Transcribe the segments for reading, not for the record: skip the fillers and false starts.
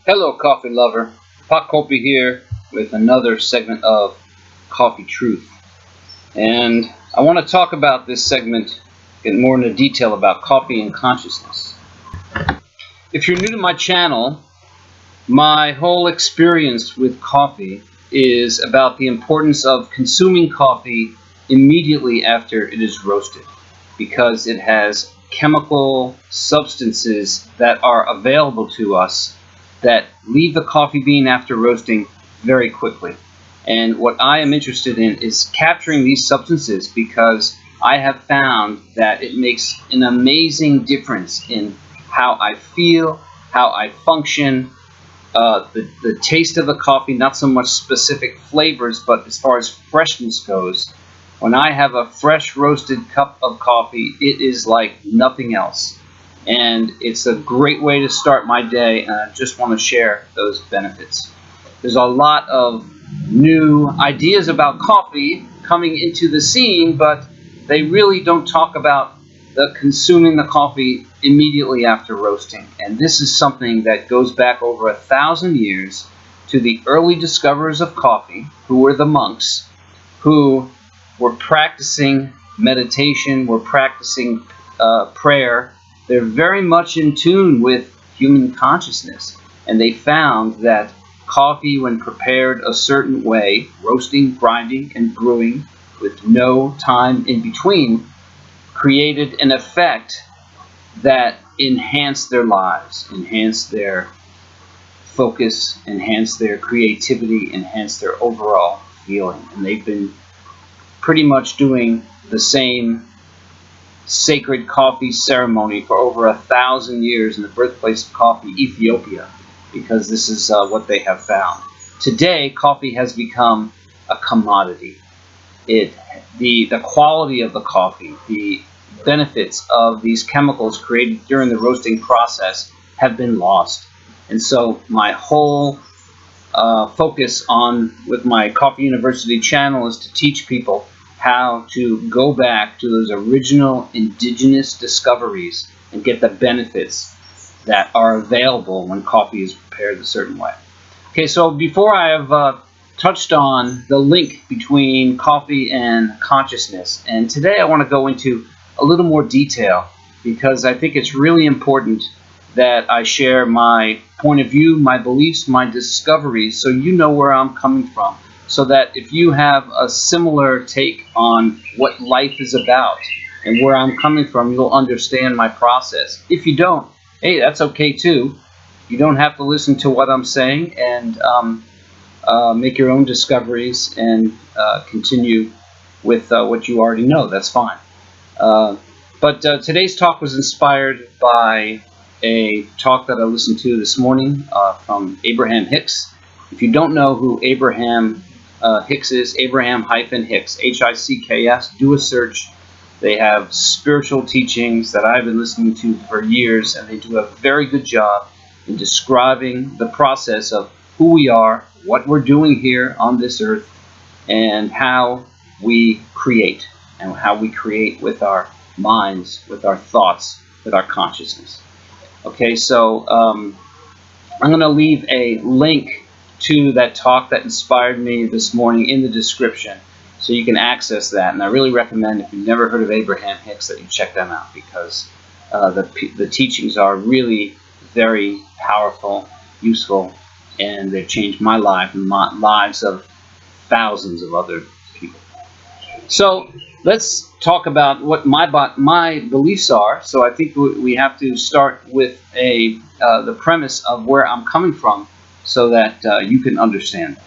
Hello, coffee lover. Pot Kopi here with another segment of Coffee Truth. And I want to talk about this segment, get more into detail about coffee and consciousness. If you're new to my channel, my whole experience with coffee is about the importance of consuming coffee immediately after it is roasted, because it has chemical substances that are available to us that leave the coffee bean after roasting very quickly. And what I am interested in is capturing these substances, because I have found that it makes an amazing difference in how I feel, how I function, the taste of the coffee, not so much specific flavors, but as far as freshness goes. When I have a fresh roasted cup of coffee, it is like nothing else. And it's a great way to start my day, and I just want to share those benefits. There's a lot of new ideas about coffee coming into the scene, but they really don't talk about consuming the coffee immediately after roasting. And this is something that goes back over 1,000 years to the early discoverers of coffee, who were the monks, who were practicing meditation, were practicing prayer. They're very much in tune with human consciousness, and they found that coffee, when prepared a certain way, roasting, grinding, and brewing with no time in between, created an effect that enhanced their lives, enhanced their focus, enhanced their creativity, enhanced their overall feeling. And they've been pretty much doing the same sacred coffee ceremony for over 1,000 years in the birthplace of coffee, Ethiopia, because this is what they have found. Today, coffee has become a commodity. The quality of the coffee, the benefits of these chemicals created during the roasting process have been lost. And so my whole focus with my Coffee University channel is to teach people how to go back to those original indigenous discoveries and get the benefits that are available when coffee is prepared a certain way. Okay, so before I have touched on the link between coffee and consciousness, and today I want to go into a little more detail, because I think it's really important that I share my point of view, my beliefs, my discoveries, so you know where I'm coming from, so that if you have a similar take on what life is about and where I'm coming from, you'll understand my process. If you don't, hey, that's okay too. You don't have to listen to what I'm saying, and make your own discoveries and continue with what you already know. That's fine. But today's talk was inspired by a talk that I listened to this morning from Abraham-Hicks. If you don't know who Abraham-Hicks is, Abraham-Hicks, H-I-C-K-S, do a search. They have spiritual teachings that I've been listening to for years, and they do a very good job in describing the process of who we are, what we're doing here on this earth, and how we create, and how we create with our minds, with our thoughts, with our consciousness. Okay, so I'm going to leave a link to that talk that inspired me this morning in the description, so you can access that. And I really recommend, if you've never heard of Abraham-Hicks, that you check them out, because the teachings are really very powerful, useful, and they've changed my life and the lives of thousands of other people. So let's talk about what my beliefs are. So I think we have to start with the premise of where I'm coming from, so that you can understand that.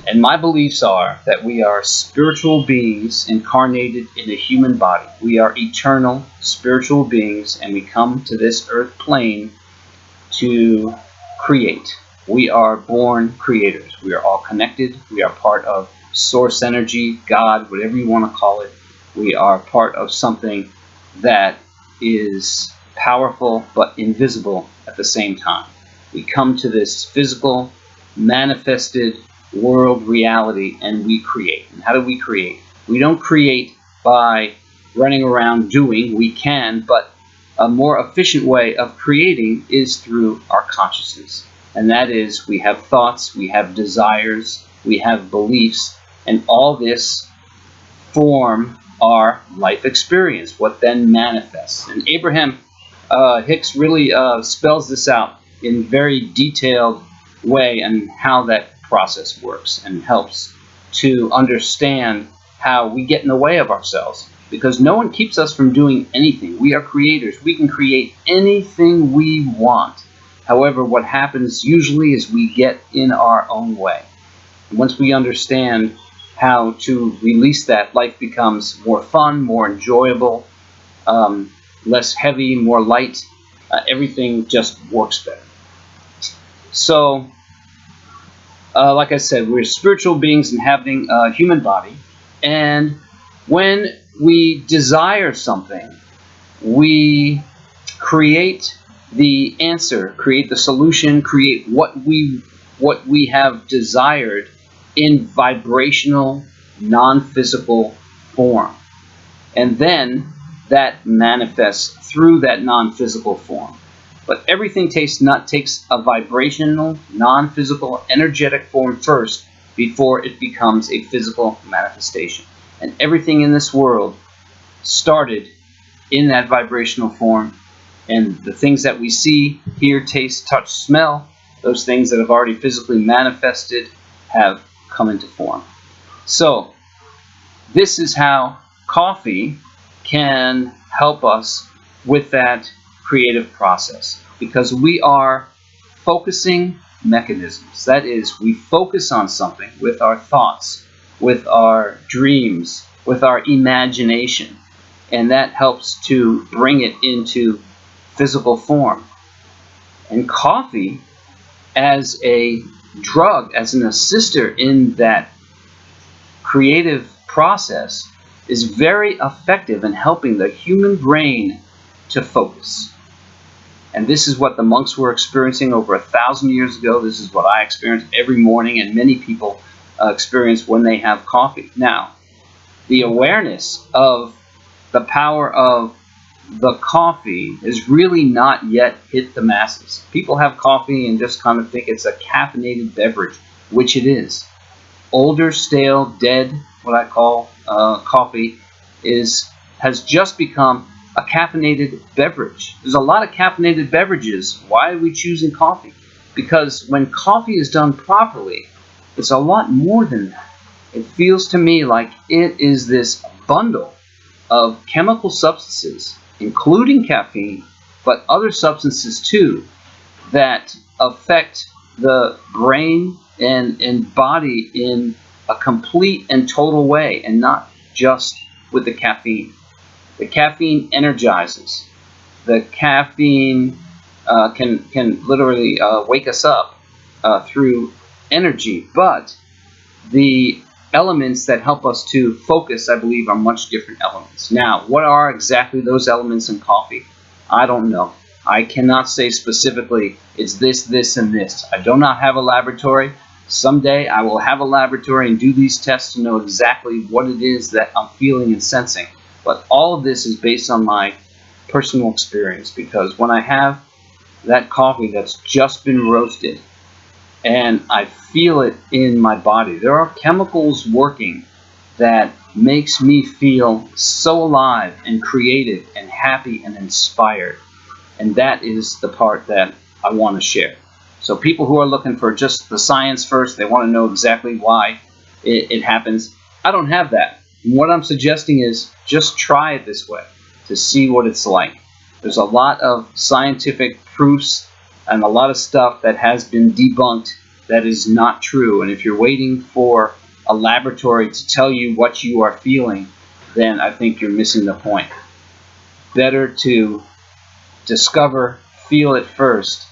And my beliefs are that we are spiritual beings incarnated in a human body. We are eternal spiritual beings, and we come to this earth plane to create. We are born creators. We are all connected. We are part of source energy, God, whatever you want to call it. We are part of something that is powerful but invisible at the same time. We come to this physical, manifested world reality, and we create. And how do we create? We don't create by running around doing. We can, but a more efficient way of creating is through our consciousness. And that is, we have thoughts, we have desires, we have beliefs, and all this form our life experience, what then manifests. And Abraham-Hicks really spells this out in very detailed way and how that process works, and helps to understand how we get in the way of ourselves, because no one keeps us from doing anything. We are creators. We can create anything we want. However, what happens usually is we get in our own way. And once we understand how to release that, life becomes more fun, more enjoyable, less heavy, more light. Everything just works better. So, like I said, we're spiritual beings inhabiting a human body, and when we desire something, we create the answer, create the solution, create what we have desired in vibrational, non-physical form. And then that manifests through that non-physical form. But everything takes a vibrational, non-physical, energetic form first before it becomes a physical manifestation. And everything in this world started in that vibrational form. And the things that we see, hear, taste, touch, smell, those things that have already physically manifested have come into form. So this is how coffee can help us with that creative process, because we are focusing mechanisms. That is, we focus on something with our thoughts, with our dreams, with our imagination, and that helps to bring it into physical form. And coffee, as a drug, as an assister in that creative process, is very effective in helping the human brain to focus. And this is what the monks were experiencing over 1,000 years ago. This is what I experience every morning, and many people experience when they have coffee. Now, the awareness of the power of the coffee is really not yet hit the masses. People have coffee and just kind of think it's a caffeinated beverage, which it is. Older, stale, dead, what I call coffee, has just become a caffeinated beverage. There's a lot of caffeinated beverages. Why are we choosing coffee? Because when coffee is done properly, it's a lot more than that. It feels to me like it is this bundle of chemical substances, including caffeine, but other substances too, that affect the brain and body in a complete and total way, and not just with the caffeine. The caffeine energizes. The caffeine can literally wake us up through energy, but the elements that help us to focus, I believe, are much different elements. Now, what are exactly those elements in coffee? I don't know. I cannot say specifically it's this, this, and this. I do not have a laboratory. Someday I will have a laboratory and do these tests to know exactly what it is that I'm feeling and sensing. But all of this is based on my personal experience, because when I have that coffee that's just been roasted and I feel it in my body, there are chemicals working that makes me feel so alive and creative and happy and inspired. And that is the part that I want to share. So people who are looking for just the science first, they want to know exactly why it happens, I don't have that. And what I'm suggesting is just try it this way to see what it's like. There's a lot of scientific proofs and a lot of stuff that has been debunked that is not true. And if you're waiting for a laboratory to tell you what you are feeling, then I think you're missing the point. Better to discover, feel it first,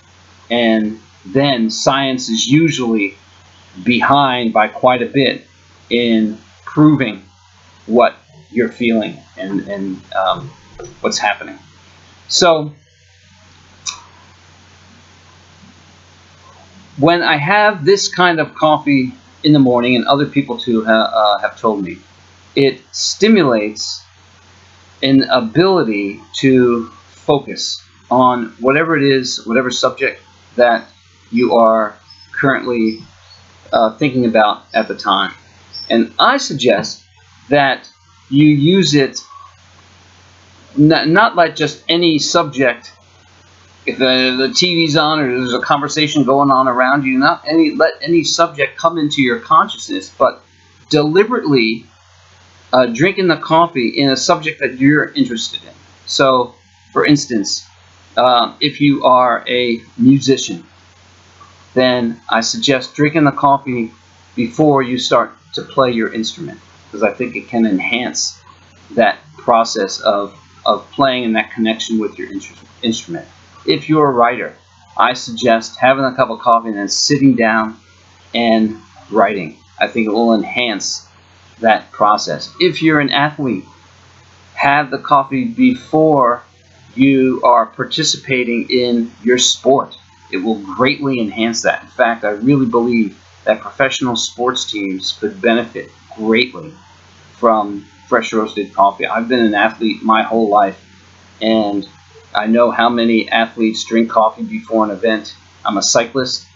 and then science is usually behind by quite a bit in proving what you're feeling and what's happening. So when I have this kind of coffee in the morning, and other people too have told me, it stimulates an ability to focus on whatever it is, whatever subject that you are currently thinking about at the time. And I suggest that you use it not like just any subject. If the TV's on or there's a conversation going on around you, not let any subject come into your consciousness, but deliberately drinking the coffee in a subject that you're interested in. So, for instance, if you are a musician, then I suggest drinking the coffee before you start to play your instrument, because I think it can enhance that process of playing and that connection with your instrument. If you're a writer, I suggest having a cup of coffee and then sitting down and writing. I think it will enhance that process. If you're an athlete, have the coffee before you are participating in your sport. It will greatly enhance that. In fact, I really believe that professional sports teams could benefit greatly from fresh roasted coffee. I've been an athlete my whole life, and I know how many athletes drink coffee before an event. I'm a cyclist.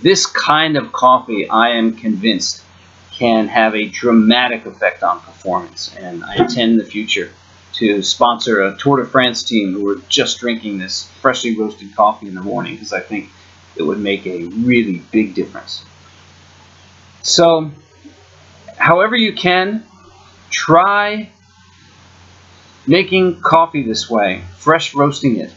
This kind of coffee, I am convinced, can have a dramatic effect on performance, and I intend in the future to sponsor a Tour de France team who are just drinking this freshly roasted coffee in the morning, because I think it would make a really big difference. So, however you can, try making coffee this way, fresh roasting it,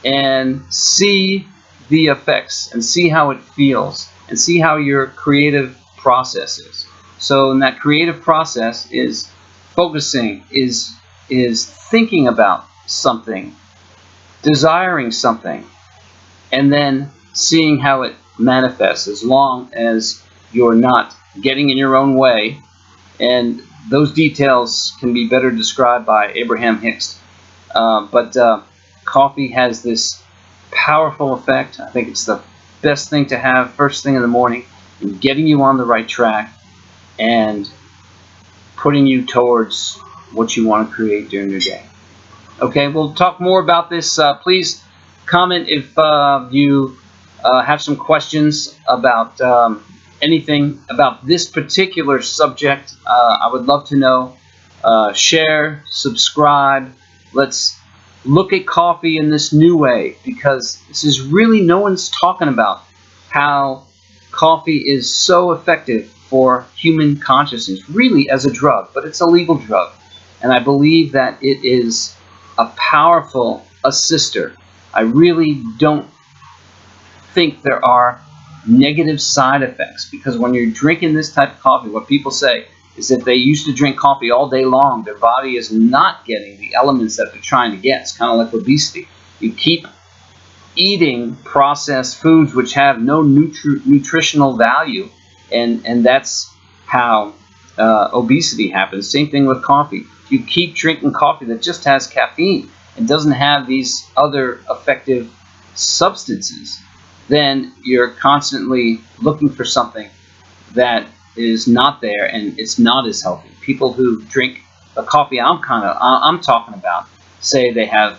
and see the effects, and see how it feels, and see how your creative process is. So in that creative process is focusing, is thinking about something, desiring something, and then seeing how it manifests, as long as you're not getting in your own way. And those details can be better described by Abraham-Hicks. But coffee has this powerful effect. I think it's the best thing to have first thing in the morning, in getting you on the right track and putting you towards what you want to create during your day. Okay, we'll talk more about this. Please comment if you have some questions about anything about this particular subject. I would love to know. Share, subscribe. Let's look at coffee in this new way, because this is really, no one's talking about how coffee is so effective for human consciousness, really as a drug, but it's a legal drug. And I believe that it is a powerful assister. I really don't think there are negative side effects, because when you're drinking this type of coffee, what people say is that they used to drink coffee all day long. Their body is not getting the elements that they're trying to get. It's kind of like obesity. You keep eating processed foods which have no nutritional value, and that's how obesity happens. Same thing with coffee. You keep drinking coffee that just has caffeine and doesn't have these other effective substances, then you're constantly looking for something that is not there, and it's not as healthy. People who drink the coffee I'm talking about say they have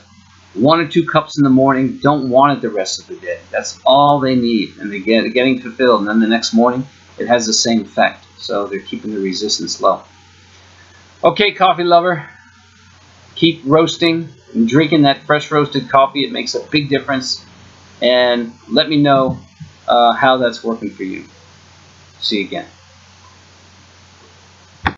1 or 2 cups in the morning, don't want it the rest of the day. That's all they need, and they're getting fulfilled, and then the next morning it has the same effect. So they're keeping the resistance low. Okay, coffee lover, keep roasting and drinking that fresh roasted coffee. It makes a big difference, and let me know how that's working for you. See you again.